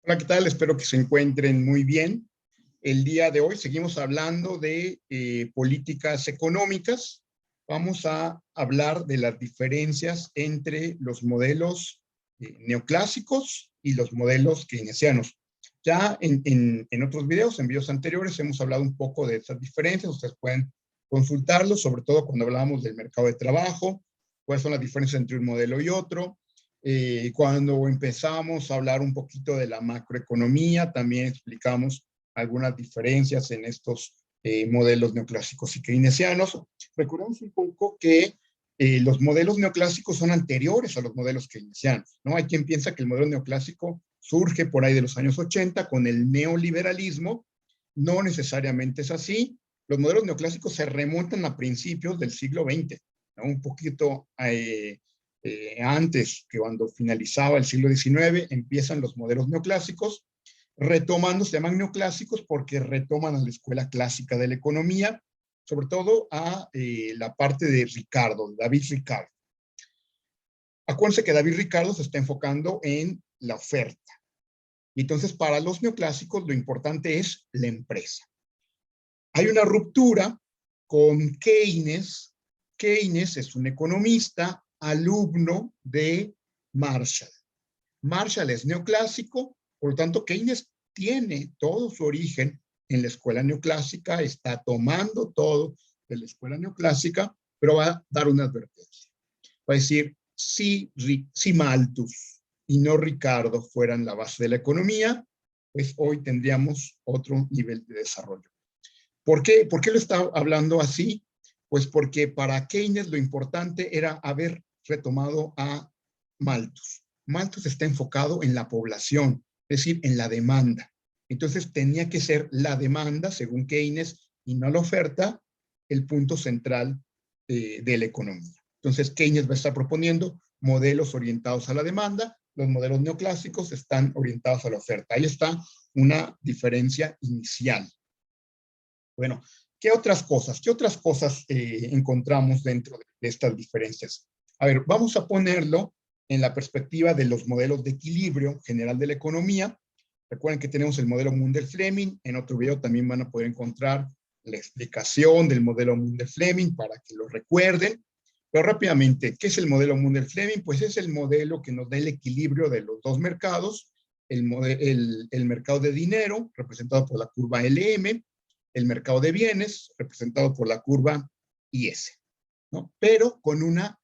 Hola, ¿qué tal? Espero que se encuentren muy bien. El día de hoy seguimos hablando de políticas económicas. Vamos a hablar de las diferencias entre los modelos neoclásicos y los modelos keynesianos. Ya en otros videos, en videos anteriores, hemos hablado un poco de estas diferencias. Ustedes pueden consultarlos, sobre todo cuando hablamos del mercado de trabajo, cuáles son las diferencias entre un modelo y otro. Cuando empezamos a hablar un poquito de la macroeconomía, también explicamos algunas diferencias en estos modelos neoclásicos y keynesianos. Recordemos un poco que los modelos neoclásicos son anteriores a los modelos keynesianos, ¿no? Hay quien piensa que el modelo neoclásico surge por ahí de los años 80 con el neoliberalismo. No necesariamente es así. Los modelos neoclásicos se remontan a principios del siglo XX, ¿no? Un poquito antes, que cuando finalizaba el siglo XIX, empiezan los modelos neoclásicos, retomando, se llaman neoclásicos porque retoman a la escuela clásica de la economía, sobre todo a la parte de Ricardo, David Ricardo. Acuérdense que David Ricardo se está enfocando en la oferta. Y entonces, para los neoclásicos, lo importante es la empresa. Hay una ruptura con Keynes. Keynes es un economista alumno de Marshall. Marshall es neoclásico, por lo tanto Keynes tiene todo su origen en la escuela neoclásica, está tomando todo de la escuela neoclásica, pero va a dar una advertencia. Va a decir, si Malthus y no Ricardo fueran la base de la economía, pues hoy tendríamos otro nivel de desarrollo. ¿Por qué lo está hablando así? Pues porque para Keynes lo importante era haber retomado a Malthus. Malthus está enfocado en la población, es decir, en la demanda. Entonces tenía que ser la demanda, según Keynes, y no la oferta, el punto central de la economía. Entonces Keynes va a estar proponiendo modelos orientados a la demanda, los modelos neoclásicos están orientados a la oferta. Ahí está una diferencia inicial. Bueno, ¿qué otras cosas encontramos dentro de estas diferencias? A ver, vamos a ponerlo en la perspectiva de los modelos de equilibrio general de la economía. Recuerden que tenemos el modelo Mundell-Fleming. En otro video también van a poder encontrar la explicación del modelo Mundell-Fleming para que lo recuerden. Pero rápidamente, ¿qué es el modelo Mundell-Fleming? Pues es el modelo que nos da el equilibrio de los dos mercados, el mercado de dinero, representado por la curva LM, el mercado de bienes, representado por la curva IS, ¿no? Pero con una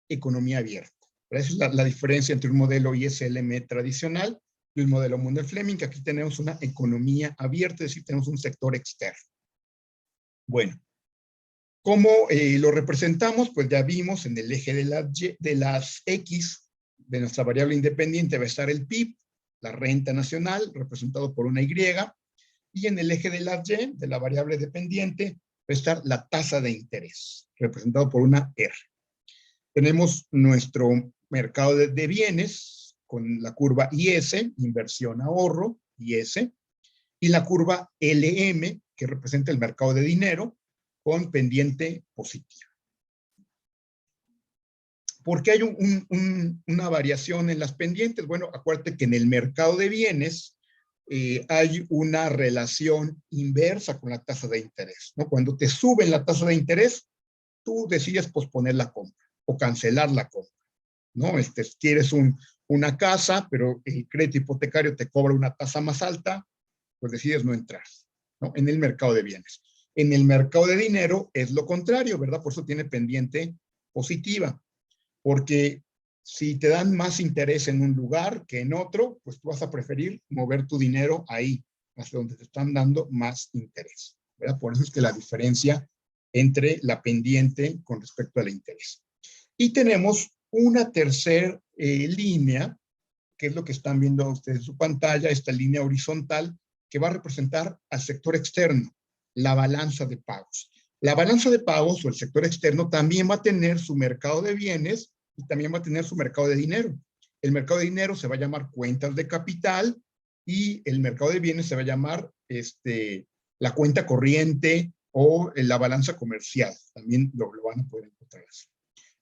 economía abierta. Esa es la diferencia entre un modelo ISLM tradicional y un modelo Mundell-Fleming, que aquí tenemos una economía abierta, es decir, tenemos un sector externo. Bueno, ¿cómo lo representamos? Pues ya vimos en el eje de las X, de nuestra variable independiente, va a estar el PIB, la renta nacional, representado por una Y, y en el eje de la Y, de la variable dependiente, va a estar la tasa de interés, representado por una R. Tenemos nuestro mercado de bienes con la curva IS, inversión ahorro, IS, y la curva LM, que representa el mercado de dinero, con pendiente positiva. ¿Por qué hay una variación en las pendientes? Bueno, acuérdate que en el mercado de bienes hay una relación inversa con la tasa de interés, ¿no? Cuando te suben la tasa de interés, tú decides posponer la compra o cancelar la compra, ¿no? Quieres una casa, pero el crédito hipotecario te cobra una tasa más alta, pues decides no entrar, ¿no? En el mercado de bienes. En el mercado de dinero es lo contrario, ¿verdad? Por eso tiene pendiente positiva, porque si te dan más interés en un lugar que en otro, pues tú vas a preferir mover tu dinero ahí, hacia donde te están dando más interés, ¿verdad? Por eso es que la diferencia entre la pendiente con respecto al interés. Y tenemos una tercera línea, que es lo que están viendo ustedes en su pantalla, esta línea horizontal, que va a representar al sector externo, la balanza de pagos. La balanza de pagos o el sector externo también va a tener su mercado de bienes y también va a tener su mercado de dinero. El mercado de dinero se va a llamar cuentas de capital y el mercado de bienes se va a llamar la cuenta corriente o la balanza comercial. También lo van a poder encontrar así.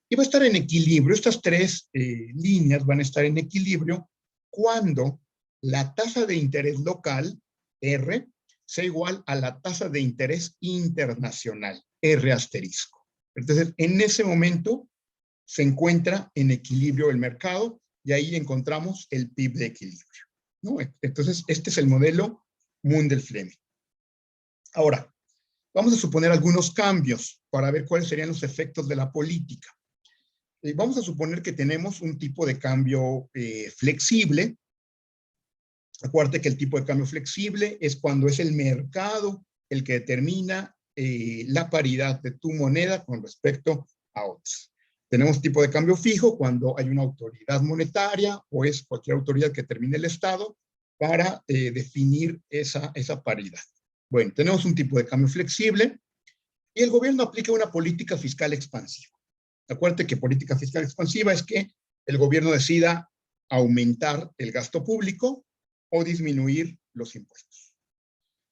Y va a estar en equilibrio. Estas tres líneas van a estar en equilibrio cuando la tasa de interés local, R, sea igual a la tasa de interés internacional, R asterisco. Entonces, en ese momento se encuentra en equilibrio el mercado y ahí encontramos el PIB de equilibrio, ¿no? Entonces, este es el modelo Mundell-Fleming. Ahora, vamos a suponer algunos cambios para ver cuáles serían los efectos de la política. Vamos a suponer que tenemos un tipo de cambio flexible. Acuérdate que el tipo de cambio flexible es cuando es el mercado el que determina la paridad de tu moneda con respecto a otras. Tenemos tipo de cambio fijo cuando hay una autoridad monetaria o es cualquier autoridad que determine el Estado para definir esa paridad. Bueno, tenemos un tipo de cambio flexible y el gobierno aplica una política fiscal expansiva. Acuérdate que política fiscal expansiva es que el gobierno decida aumentar el gasto público o disminuir los impuestos.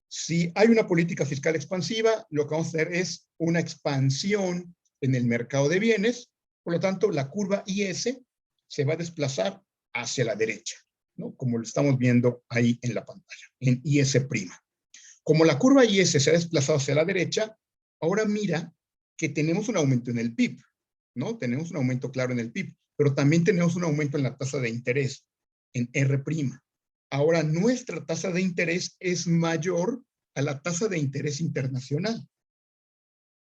Si hay una política fiscal expansiva, lo que vamos a hacer es una expansión en el mercado de bienes, por lo tanto, la curva IS se va a desplazar hacia la derecha, ¿no? Como lo estamos viendo ahí en la pantalla, en IS'. Como la curva IS se ha desplazado hacia la derecha, ahora mira que tenemos un aumento en el PIB, ¿no? Tenemos un aumento claro en el PIB, pero también tenemos un aumento en la tasa de interés, en R'. Ahora nuestra tasa de interés es mayor a la tasa de interés internacional.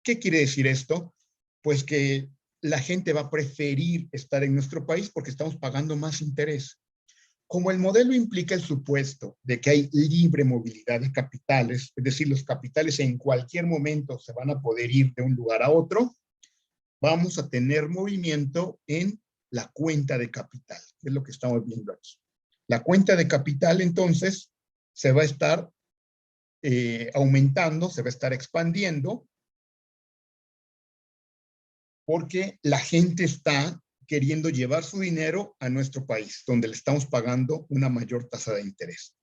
¿Qué quiere decir esto? Pues que la gente va a preferir estar en nuestro país porque estamos pagando más interés. Como el modelo implica el supuesto de que hay libre movilidad de capitales, es decir, los capitales en cualquier momento se van a poder ir de un lugar a otro, vamos a tener movimiento en la cuenta de capital, que es lo que estamos viendo aquí. La cuenta de capital, entonces, se va a estar aumentando, se va a estar expandiendo, porque la gente está queriendo llevar su dinero a nuestro país, donde le estamos pagando una mayor tasa de interés.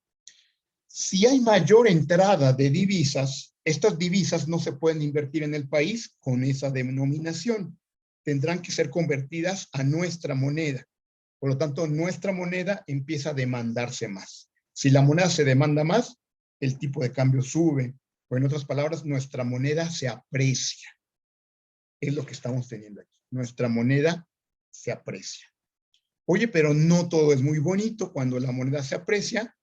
Si hay mayor entrada de divisas, estas divisas no se pueden invertir en el país con esa denominación. Tendrán que ser convertidas a nuestra moneda. Por lo tanto, nuestra moneda empieza a demandarse más. Si la moneda se demanda más, el tipo de cambio sube. O en otras palabras, nuestra moneda se aprecia. Es lo que estamos teniendo aquí. Nuestra moneda se aprecia. Oye, pero no todo es muy bonito cuando la moneda se aprecia,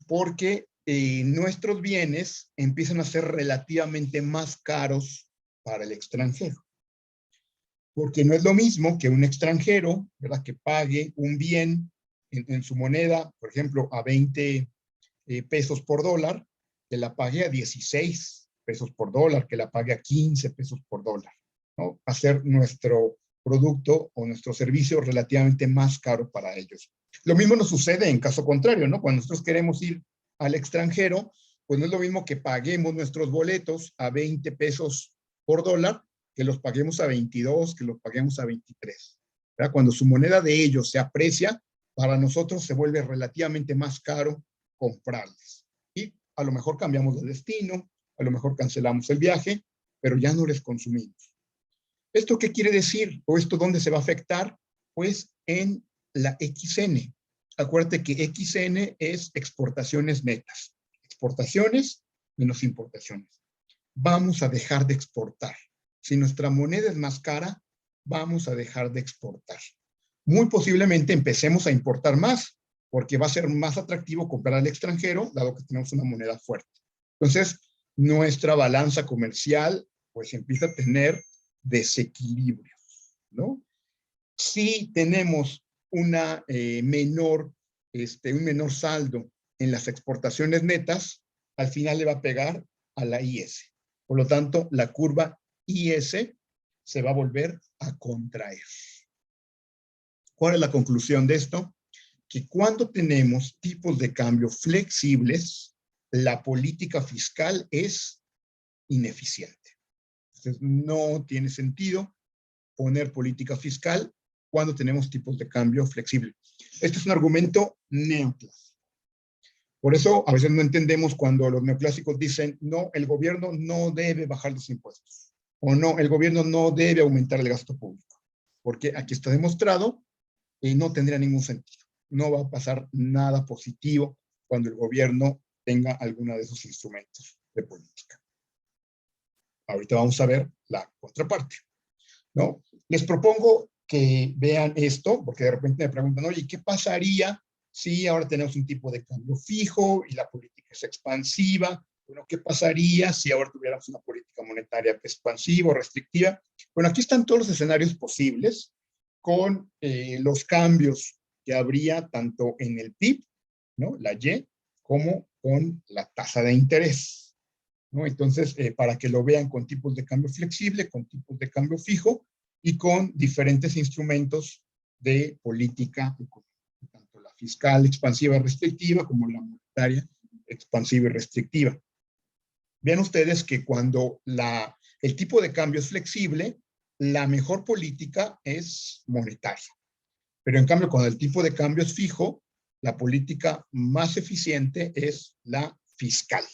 porque nuestros bienes empiezan a ser relativamente más caros para el extranjero. Porque no es lo mismo que un extranjero, ¿verdad?, que pague un bien en su moneda, por ejemplo, a 20 pesos por dólar, que la pague a 16 pesos por dólar, que la pague a 15 pesos por dólar, ¿no? Hacer nuestro producto o nuestro servicio relativamente más caro para ellos. Lo mismo nos sucede en caso contrario, ¿no? Cuando nosotros queremos ir al extranjero, pues no es lo mismo que paguemos nuestros boletos a 20 pesos por dólar, que los paguemos a 22, que los paguemos a 23. ¿Verdad? Cuando su moneda de ellos se aprecia, para nosotros se vuelve relativamente más caro comprarles. Y a lo mejor cambiamos de destino, a lo mejor cancelamos el viaje, pero ya no les consumimos. ¿Esto qué quiere decir? ¿O esto dónde se va a afectar? Pues en la XN. Acuérdate que XN es exportaciones netas. Exportaciones menos importaciones. Vamos a dejar de exportar. Si nuestra moneda es más cara, vamos a dejar de exportar. Muy posiblemente empecemos a importar más, porque va a ser más atractivo comprar al extranjero, dado que tenemos una moneda fuerte. Entonces, nuestra balanza comercial, pues empieza a tener desequilibrio, ¿no? Si tenemos una un menor saldo en las exportaciones netas, al final le va a pegar a la IS. Por lo tanto, la curva IS se va a volver a contraer. ¿Cuál es la conclusión de esto? Que cuando tenemos tipos de cambio flexibles, la política fiscal es ineficiente. Entonces, no tiene sentido poner política fiscal cuando tenemos tipos de cambio flexible. Este es un argumento neoclásico. Por eso a veces no entendemos cuando los neoclásicos dicen, no, el gobierno no debe bajar los impuestos, o no, el gobierno no debe aumentar el gasto público, porque aquí está demostrado y no tendría ningún sentido. No va a pasar nada positivo cuando el gobierno tenga alguno de esos instrumentos de política. Ahorita vamos a ver la contraparte, ¿no? Les propongo que vean esto, porque de repente me preguntan, oye, ¿qué pasaría si ahora tenemos un tipo de cambio fijo y la política es expansiva? Bueno, ¿qué pasaría si ahora tuviéramos una política monetaria expansiva o restrictiva? Bueno, aquí están todos los escenarios posibles con los cambios que habría tanto en el PIB, ¿no? La Y, como con la tasa de interés, ¿no? Entonces, para que lo vean con tipos de cambio flexible, con tipos de cambio fijo y con diferentes instrumentos de política económica, tanto la fiscal expansiva y restrictiva como la monetaria expansiva y restrictiva. Vean ustedes que cuando el tipo de cambio es flexible, la mejor política es monetaria. Pero en cambio, cuando el tipo de cambio es fijo, la política más eficiente es la fiscal,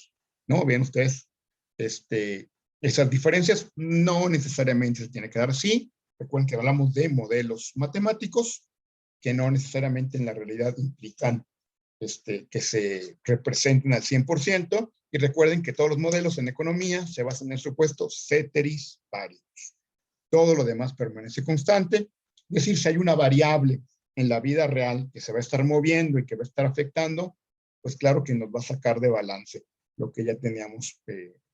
¿no? Vean ustedes, esas diferencias no necesariamente se tiene que dar así. Recuerden que hablamos de modelos matemáticos que no necesariamente en la realidad implican que se representen al 100%. Y recuerden que todos los modelos en economía se basan en el supuesto ceteris paribus. Todo lo demás permanece constante. Es decir, si hay una variable en la vida real que se va a estar moviendo y que va a estar afectando, pues claro que nos va a sacar de balance lo que ya teníamos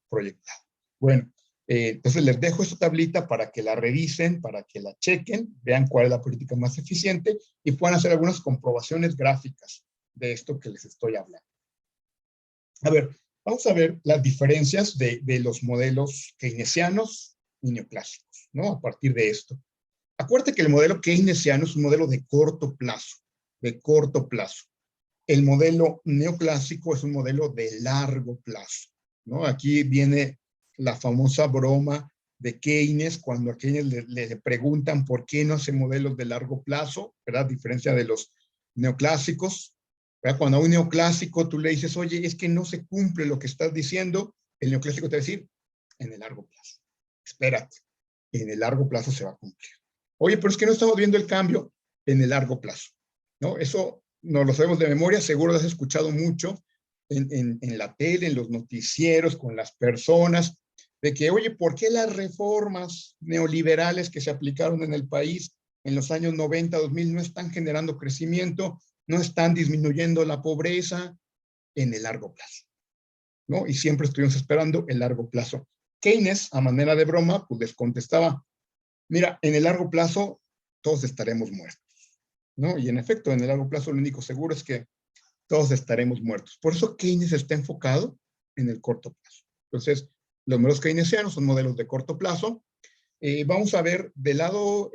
proyectado. Bueno, entonces les dejo esta tablita para que la revisen, para que la chequen, vean cuál es la política más eficiente y puedan hacer algunas comprobaciones gráficas de esto que les estoy hablando. A ver, vamos a ver las diferencias de los modelos keynesianos y neoclásicos, ¿no? A partir de esto. Acuérdate que el modelo keynesiano es un modelo de corto plazo, de corto plazo. El modelo neoclásico es un modelo de largo plazo, ¿no? Aquí viene la famosa broma de Keynes, cuando a Keynes le preguntan por qué no hace modelos de largo plazo, ¿verdad? A diferencia de los neoclásicos, ¿verdad? Cuando a un neoclásico tú le dices, oye, es que no se cumple lo que estás diciendo, el neoclásico te va a decir, en el largo plazo. Espérate, en el largo plazo se va a cumplir. Oye, pero es que no estamos viendo el cambio en el largo plazo, ¿no? Eso no lo sabemos de memoria, seguro lo has escuchado mucho en la tele, en los noticieros, con las personas, de que, oye, ¿por qué las reformas neoliberales que se aplicaron en el país en los años 90, 2000 no están generando crecimiento, no están disminuyendo la pobreza en el largo plazo, ¿no? Y siempre estuvimos esperando el largo plazo. Keynes, a manera de broma, pues les contestaba, mira, en el largo plazo todos estaremos muertos, ¿no? Y en efecto, en el largo plazo lo único seguro es que todos estaremos muertos. Por eso Keynes está enfocado en el corto plazo. Entonces, los modelos keynesianos son modelos de corto plazo. Vamos a ver del lado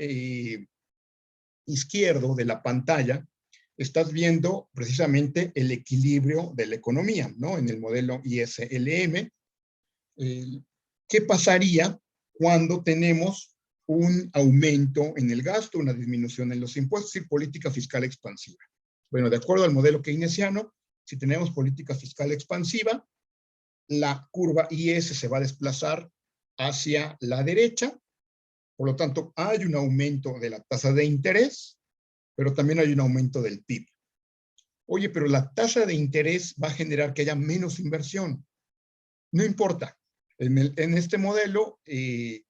izquierdo de la pantalla, estás viendo precisamente el equilibrio de la economía, ¿no? En el modelo ISLM. ¿Qué pasaría cuando tenemos un aumento en el gasto, una disminución en los impuestos y política fiscal expansiva? Bueno, de acuerdo al modelo keynesiano, si tenemos política fiscal expansiva, la curva IS se va a desplazar hacia la derecha, por lo tanto, hay un aumento de la tasa de interés, pero también hay un aumento del PIB. Oye, pero la tasa de interés va a generar que haya menos inversión. No importa. En este modelo,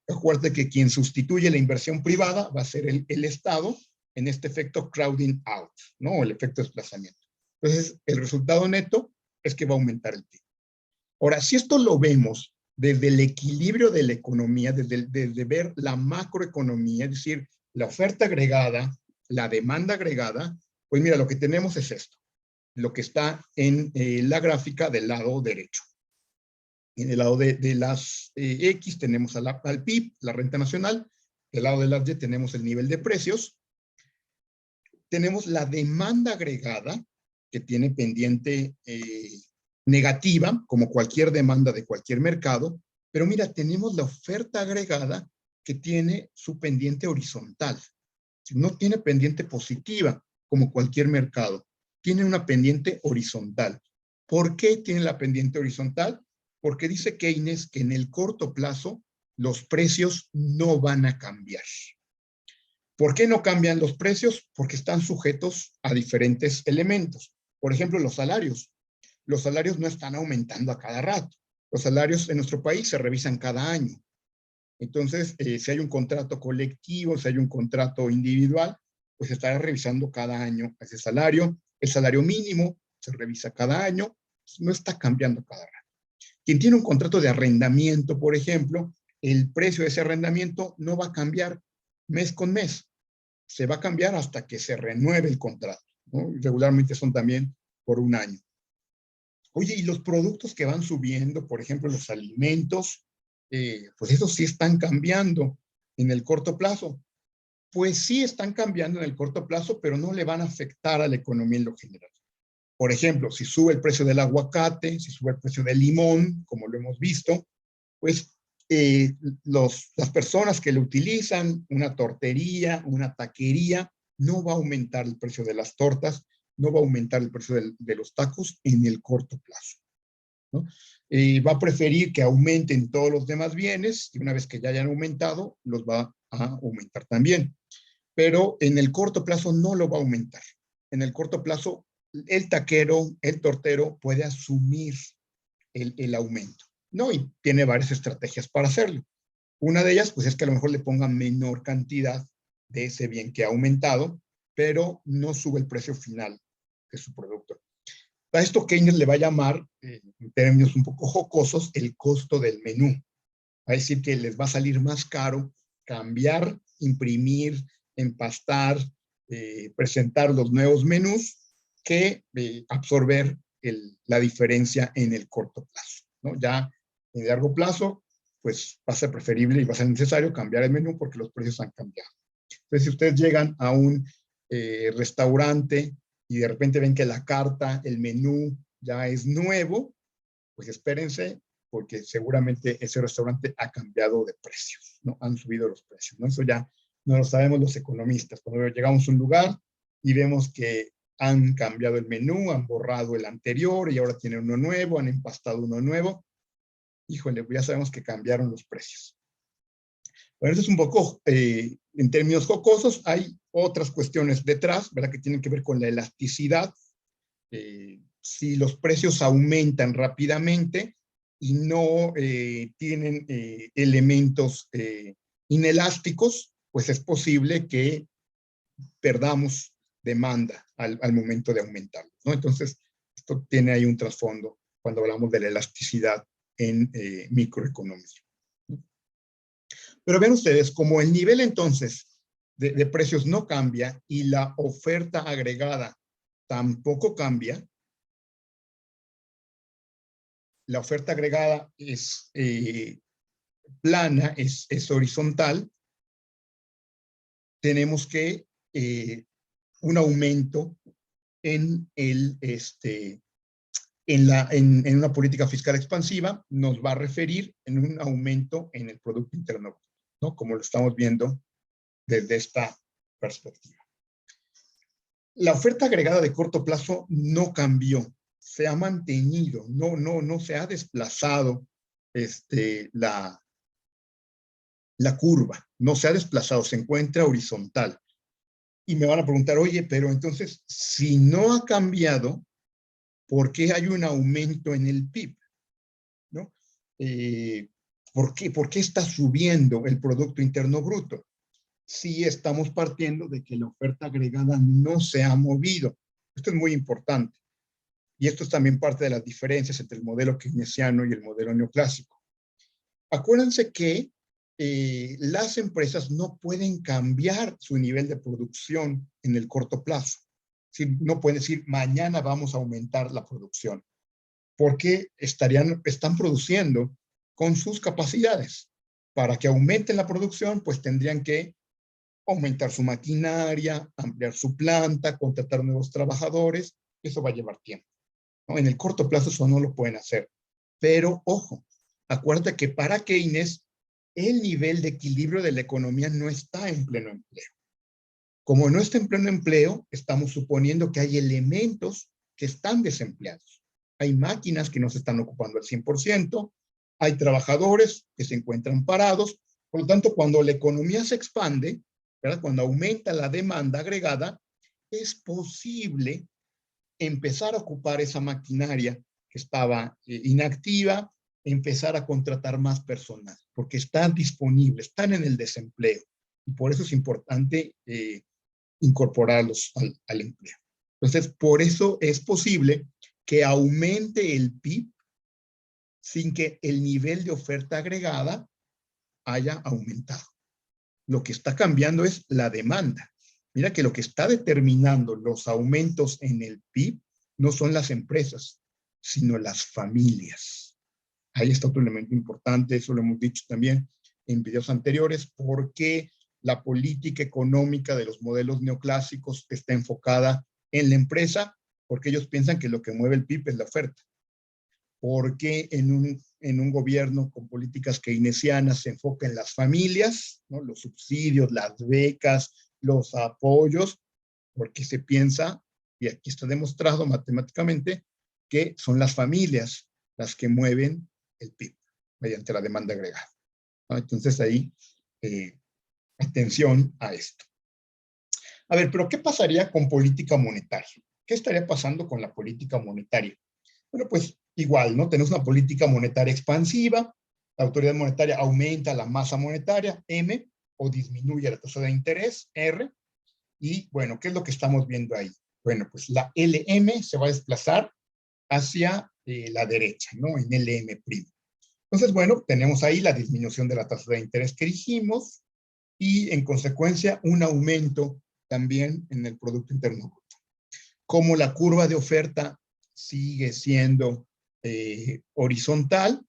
acuérdate que quien sustituye la inversión privada va a ser el Estado en este efecto crowding out, ¿no? El efecto desplazamiento. Entonces, el resultado neto es que va a aumentar el PIB. Ahora, si esto lo vemos desde el equilibrio de la economía, desde ver la macroeconomía, es decir, la oferta agregada, la demanda agregada, pues mira, lo que tenemos es esto, lo que está en la gráfica del lado derecho. En el lado de las X tenemos al PIB, la renta nacional. Del lado de las Y tenemos el nivel de precios. Tenemos la demanda agregada, que tiene pendiente negativa, como cualquier demanda de cualquier mercado. Pero mira, tenemos la oferta agregada que tiene su pendiente horizontal. No tiene pendiente positiva, como cualquier mercado. Tiene una pendiente horizontal. ¿Por qué tiene la pendiente horizontal? Porque dice Keynes que en el corto plazo los precios no van a cambiar. ¿Por qué no cambian los precios? Porque están sujetos a diferentes elementos. Por ejemplo, los salarios. los salarios no están aumentando a cada rato. Los salarios en nuestro país se revisan cada año. Entonces, si hay un contrato colectivo, si hay un contrato individual, pues se estará revisando cada año ese salario. El salario mínimo se revisa cada año, no está cambiando cada rato. Quien tiene un contrato de arrendamiento, por ejemplo, el precio de ese arrendamiento no va a cambiar mes con mes. Se va a cambiar hasta que se renueve el contrato, ¿no? Regularmente son también por un año. Oye, y los productos que van subiendo, por ejemplo, los alimentos, pues esos sí están cambiando en el corto plazo. Pues sí están cambiando en el corto plazo, pero no le van a afectar a la economía en lo general. Por ejemplo, si sube el precio del aguacate, si sube el precio del limón, como lo hemos visto, pues las personas que lo utilizan, una tortería, una taquería, no va a aumentar el precio de las tortas, no va a aumentar el precio de los tacos en el corto plazo, ¿no? Va a preferir que aumenten todos los demás bienes y una vez que ya hayan aumentado, los va a aumentar también. Pero en el corto plazo no lo va a aumentar. En el corto plazo, el taquero, el tortero puede asumir el aumento, ¿no? Y tiene varias estrategias para hacerlo. Una de ellas, pues es que a lo mejor le ponga menor cantidad de ese bien que ha aumentado, pero no sube el precio final de su producto. A esto Keynes le va a llamar, en términos un poco jocosos, el costo del menú. Va a decir que les va a salir más caro cambiar, imprimir, empastar, presentar los nuevos menús que absorber la diferencia en el corto plazo, ¿no? Ya en el largo plazo, pues va a ser preferible y va a ser necesario cambiar el menú porque los precios han cambiado. Entonces, si ustedes llegan a un restaurante y de repente ven que la carta, el menú ya es nuevo, pues espérense porque seguramente ese restaurante ha cambiado de precios, ¿no? Han subido los precios, ¿no? Eso ya no lo sabemos los economistas. Cuando llegamos a un lugar y vemos que han cambiado el menú, han borrado el anterior y ahora tienen uno nuevo, han empastado uno nuevo, híjole, ya sabemos que cambiaron los precios. Bueno, eso es un poco, en términos jocosos, hay otras cuestiones detrás, ¿verdad? Que tienen que ver con la elasticidad. Si los precios aumentan rápidamente y no tienen elementos inelásticos, pues es posible que perdamos demanda al momento de aumentarlo, ¿no? Entonces, esto tiene ahí un trasfondo cuando hablamos de la elasticidad en microeconomía. Pero ven ustedes, como el nivel entonces de precios no cambia y la oferta agregada tampoco cambia, la oferta agregada es plana, es horizontal, tenemos que un aumento en, en una política fiscal expansiva nos va a referir en un aumento en el Producto Interno Bruto, ¿no? Como lo estamos viendo desde esta perspectiva. La oferta agregada de corto plazo no cambió, se ha mantenido, no se ha desplazado la curva, no se ha desplazado, se encuentra horizontal. Y me van a preguntar, oye, pero entonces, si no ha cambiado, ¿por qué hay un aumento en el PIB? ¿No? ¿Por qué está subiendo el Producto Interno Bruto? Si estamos partiendo de que la oferta agregada no se ha movido. Esto es muy importante. Y esto es también parte de las diferencias entre el modelo keynesiano y el modelo neoclásico. Acuérdense que las empresas no pueden cambiar su nivel de producción en el corto plazo. No pueden decir, mañana vamos a aumentar la producción, porque están produciendo con sus capacidades. Para que aumenten la producción, pues tendrían que aumentar su maquinaria, ampliar su planta, contratar nuevos trabajadores. Eso va a llevar tiempo, ¿no? En el corto plazo eso no lo pueden hacer. Pero, ojo, acuérdate que para Keynes el nivel de equilibrio de la economía no está en pleno empleo. Como no está en pleno empleo, estamos suponiendo que hay elementos que están desempleados. Hay máquinas que no se están ocupando al 100%, hay trabajadores que se encuentran parados. Por lo tanto, cuando la economía se expande, ¿verdad? Cuando aumenta la demanda agregada, es posible empezar a ocupar esa maquinaria que estaba inactiva, empezar a contratar más personal, porque están disponibles, están en el desempleo, y por eso es importante incorporarlos al empleo. Entonces, por eso es posible que aumente el PIB sin que el nivel de oferta agregada haya aumentado. Lo que está cambiando es la demanda. Mira que lo que está determinando los aumentos en el PIB no son las empresas, sino las familias. Ahí está otro elemento importante, eso lo hemos dicho también en videos anteriores, porque la política económica de los modelos neoclásicos está enfocada en la empresa, porque ellos piensan que lo que mueve el PIB es la oferta. Porque en un gobierno con políticas keynesianas se enfoca en las familias, ¿no? Los subsidios, las becas, los apoyos, porque se piensa, y aquí está demostrado matemáticamente, que son las familias las que mueven el PIB mediante la demanda agregada, ¿no? Entonces ahí, atención a esto. A ver, pero ¿qué pasaría con política monetaria? ¿Qué estaría pasando con la política monetaria? Bueno, pues igual, ¿no? Tenemos una política monetaria expansiva, la autoridad monetaria aumenta la masa monetaria, M, o disminuye la tasa de interés, R, y bueno, ¿qué es lo que estamos viendo ahí? Bueno, pues la LM se va a desplazar hacia la derecha, ¿no? En LM'. Entonces, bueno, tenemos ahí la disminución de la tasa de interés que dijimos y en consecuencia un aumento también en el Producto Interno Bruto. Como la curva de oferta sigue siendo horizontal,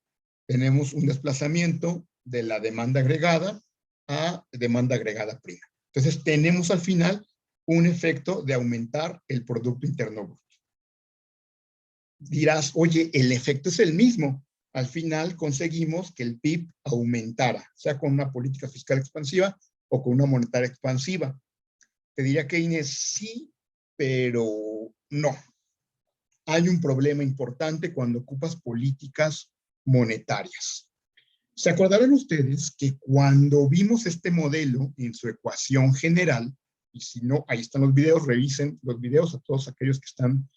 tenemos un desplazamiento de la demanda agregada a demanda agregada prima. Entonces tenemos al final un efecto de aumentar el Producto Interno Bruto. Dirás, oye, el efecto es el mismo. Al final conseguimos que el PIB aumentara, sea con una política fiscal expansiva o con una monetaria expansiva. Te diría que Inés sí, pero no. Hay un problema importante cuando ocupas políticas monetarias. ¿Se acordarán ustedes que cuando vimos este modelo en su ecuación general, y si no, ahí están los videos, revisen los videos a todos aquellos que están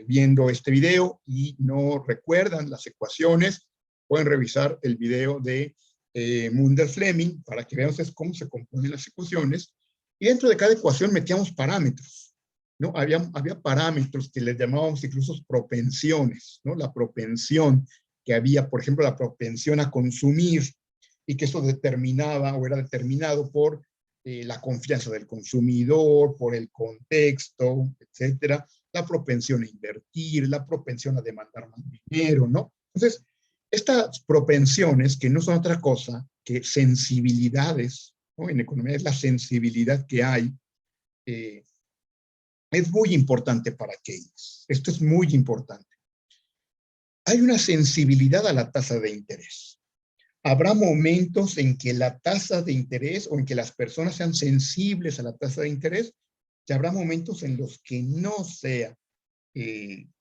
viendo este video y no recuerdan las ecuaciones, pueden revisar el video de Mundell-Fleming para que vean cómo se componen las ecuaciones, y dentro de cada ecuación metíamos parámetros, ¿no? Había parámetros que les llamábamos incluso propensiones, ¿no? La propensión que había, por ejemplo, la propensión a consumir, y que eso determinaba o era determinado por la confianza del consumidor, por el contexto, etcétera, la propensión a invertir, la propensión a demandar más dinero, ¿no? Entonces, estas propensiones, que no son otra cosa que sensibilidades, ¿no? En economía es la sensibilidad que hay, es muy importante para Keynes. Esto es muy importante. Hay una sensibilidad a la tasa de interés. Habrá momentos en que la tasa de interés o en que las personas sean sensibles a la tasa de interés, y habrá momentos en los que no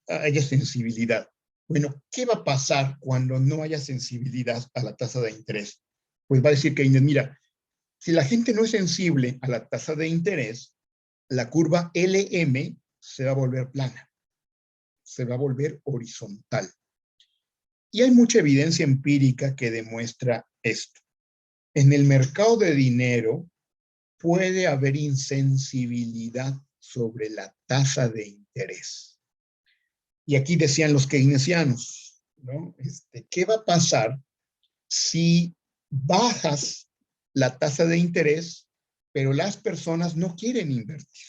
haya sensibilidad. Bueno, ¿qué va a pasar cuando no haya sensibilidad a la tasa de interés? Pues va a decir Keynes, mira, si la gente no es sensible a la tasa de interés, la curva LM se va a volver plana, se va a volver horizontal. Y hay mucha evidencia empírica que demuestra esto. En el mercado de dinero puede haber insensibilidad sobre la tasa de interés. Y aquí decían los keynesianos, ¿no? ¿Qué va a pasar si bajas la tasa de interés, pero las personas no quieren invertir?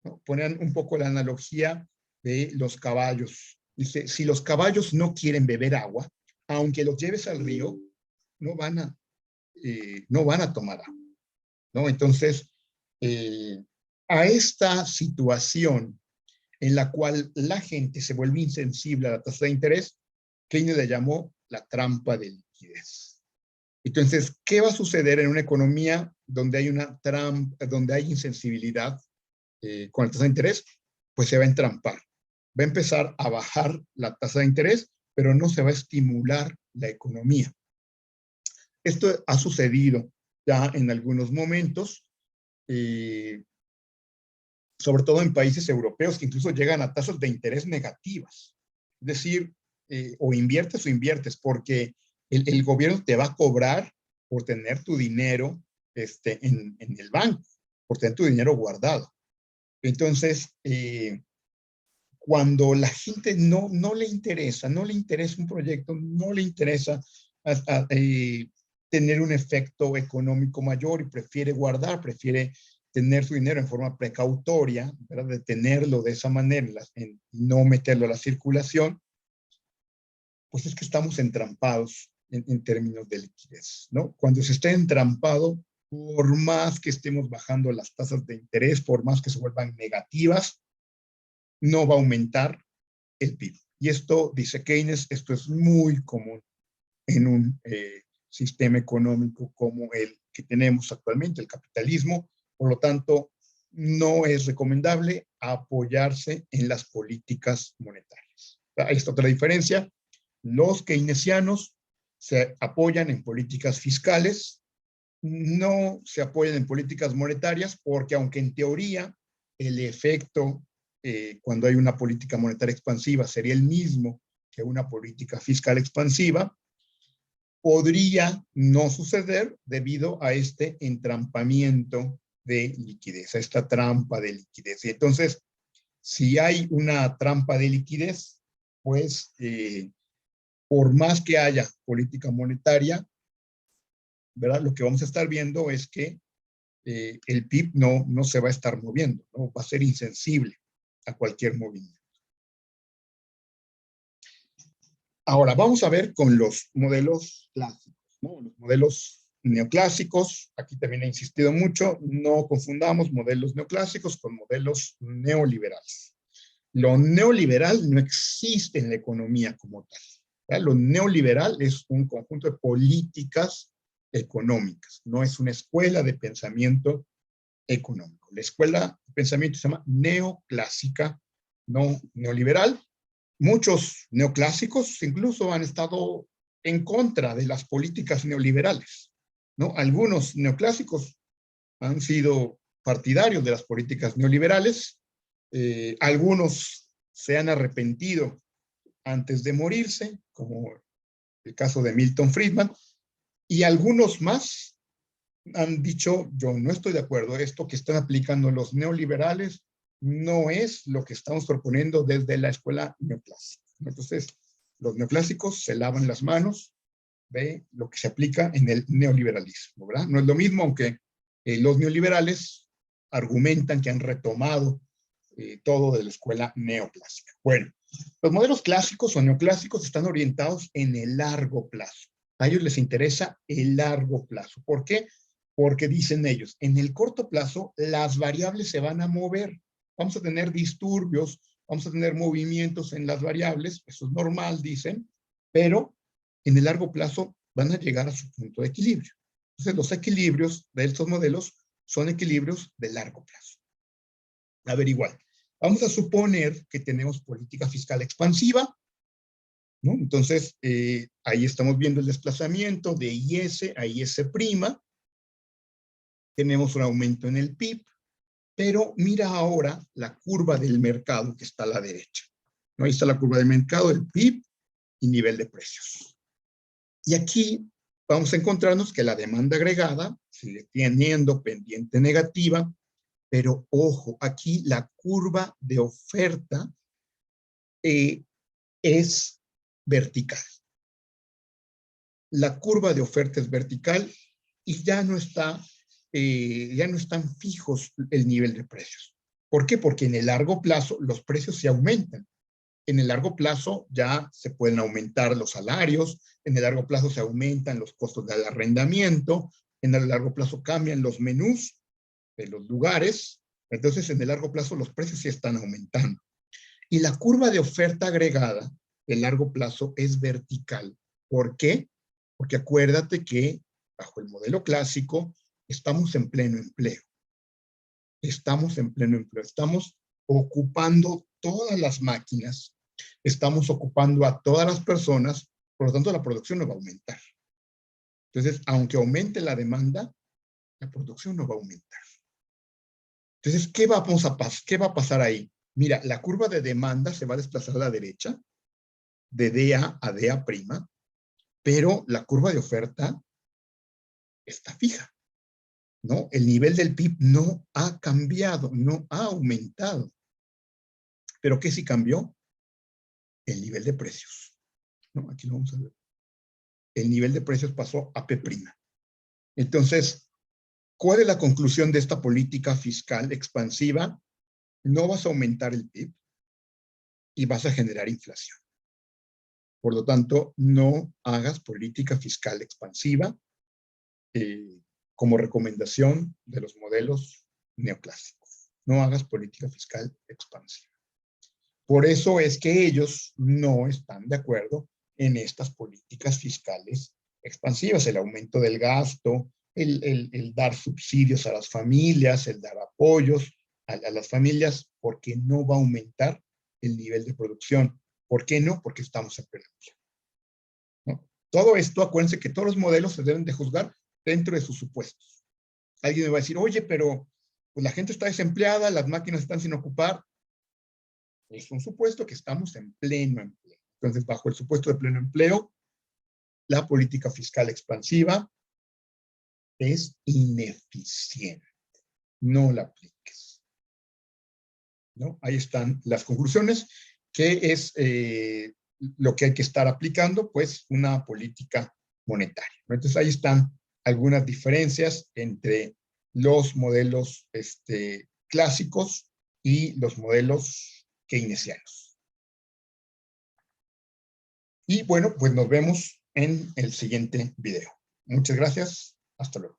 ¿No? Ponen un poco la analogía de los caballos. Dice, si los caballos no quieren beber agua, aunque los lleves al río, no van a tomar agua, ¿no? Entonces, a esta situación en la cual la gente se vuelve insensible a la tasa de interés, Keynes le llamó la trampa de liquidez. Entonces, ¿qué va a suceder en una economía donde hay una trampa, donde hay insensibilidad con la tasa de interés? Pues se va a entrampar. Va a empezar a bajar la tasa de interés, pero no se va a estimular la economía. Esto ha sucedido ya en algunos momentos, sobre todo en países europeos que incluso llegan a tasas de interés negativas. Es decir, o inviertes, porque el gobierno te va a cobrar por tener tu dinero en el banco, por tener tu dinero guardado. Entonces, cuando la gente no le interesa un proyecto, no le interesa tener un efecto económico mayor y prefiere guardar, prefiere tener su dinero en forma precautoria, ¿verdad? De tenerlo de esa manera, no meterlo a la circulación, pues es que estamos entrampados en términos de liquidez, ¿no? Cuando se esté entrampado, por más que estemos bajando las tasas de interés, por más que se vuelvan negativas, no va a aumentar el PIB. Y esto, dice Keynes, esto es muy común en un sistema económico como el que tenemos actualmente, el capitalismo. Por lo tanto, no es recomendable apoyarse en las políticas monetarias. Ahí está otra diferencia. Los keynesianos se apoyan en políticas fiscales, no se apoyan en políticas monetarias, porque aunque en teoría el efecto cuando hay una política monetaria expansiva sería el mismo que una política fiscal expansiva, podría no suceder debido a este entrampamiento de liquidez, a esta trampa de liquidez. Y entonces, si hay una trampa de liquidez, pues por más que haya política monetaria, ¿verdad? Lo que vamos a estar viendo es que el PIB no se va a estar moviendo, ¿no? Va a ser insensible a cualquier movimiento. Ahora, vamos a ver con los modelos clásicos, ¿no? Los modelos neoclásicos, aquí también he insistido mucho, no confundamos modelos neoclásicos con modelos neoliberales. Lo neoliberal no existe en la economía como tal, ¿verdad? Lo neoliberal es un conjunto de políticas económicas, no es una escuela de pensamiento económico. La escuela de pensamiento se llama neoclásica, no neoliberal. Muchos neoclásicos incluso han estado en contra de las políticas neoliberales, ¿no? Algunos neoclásicos han sido partidarios de las políticas neoliberales, algunos se han arrepentido antes de morirse, como el caso de Milton Friedman, y algunos más han dicho, yo no estoy de acuerdo, esto que están aplicando los neoliberales no es lo que estamos proponiendo desde la escuela neoclásica. Entonces, los neoclásicos se lavan las manos de lo que se aplica en el neoliberalismo, ¿verdad? No es lo mismo, aunque los neoliberales argumentan que han retomado todo de la escuela neoclásica. Bueno, los modelos clásicos o neoclásicos están orientados en el largo plazo. A ellos les interesa el largo plazo. ¿Por qué? Porque dicen ellos, en el corto plazo las variables se van a mover. Vamos a tener disturbios, vamos a tener movimientos en las variables, eso es normal, dicen, pero en el largo plazo van a llegar a su punto de equilibrio. Entonces, los equilibrios de estos modelos son equilibrios de largo plazo. A ver, igual, vamos a suponer que tenemos política fiscal expansiva, ¿no? Entonces, ahí estamos viendo el desplazamiento de IS a IS', tenemos un aumento en el PIB, pero mira ahora la curva del mercado que está a la derecha, ¿no? Ahí está la curva del mercado, el PIB y nivel de precios. Y aquí vamos a encontrarnos que la demanda agregada sigue teniendo pendiente negativa, pero ojo, aquí la curva de oferta es vertical. La curva de oferta es vertical y ya no están fijos el nivel de precios. ¿Por qué? Porque en el largo plazo los precios se aumentan. En el largo plazo ya se pueden aumentar los salarios, en el largo plazo se aumentan los costos del arrendamiento, en el largo plazo cambian los menús de los lugares, entonces en el largo plazo los precios sí están aumentando. Y la curva de oferta agregada de largo plazo es vertical. ¿Por qué? Porque acuérdate que bajo el modelo clásico estamos en pleno empleo. Estamos en pleno empleo. Estamos ocupando todas las máquinas, estamos ocupando a todas las personas, por lo tanto la producción no va a aumentar. Entonces, aunque aumente la demanda, la producción no va a aumentar. Entonces, ¿qué va a pasar ahí? Mira, la curva de demanda se va a desplazar a la derecha de DA a DA', pero la curva de oferta está fija, ¿no? El nivel del PIB no ha cambiado, no ha aumentado. ¿Pero qué sí cambió? El nivel de precios, ¿no? Aquí lo vamos a ver. El nivel de precios pasó a P'. Entonces, ¿cuál es la conclusión de esta política fiscal expansiva? No vas a aumentar el PIB y vas a generar inflación. Por lo tanto, no hagas política fiscal expansiva como recomendación de los modelos neoclásicos. No hagas política fiscal expansiva. Por eso es que ellos no están de acuerdo en estas políticas fiscales expansivas, el aumento del gasto, el dar subsidios a las familias, el dar apoyos a las familias, porque no va a aumentar el nivel de producción. ¿Por qué no? Porque estamos en pleno empleo, ¿no? Todo esto, acuérdense que todos los modelos se deben de juzgar dentro de sus supuestos. Alguien me va a decir, oye, pero pues la gente está desempleada, las máquinas están sin ocupar. Es un supuesto que estamos en pleno empleo. Entonces, bajo el supuesto de pleno empleo, la política fiscal expansiva es ineficiente. No la apliques, ¿no? Ahí están las conclusiones, que es lo que hay que estar aplicando, pues una política monetaria, ¿no? Entonces, ahí están algunas diferencias entre los modelos clásicos y los modelos keynesianos. Y bueno, pues nos vemos en el siguiente video. Muchas gracias. Hasta luego.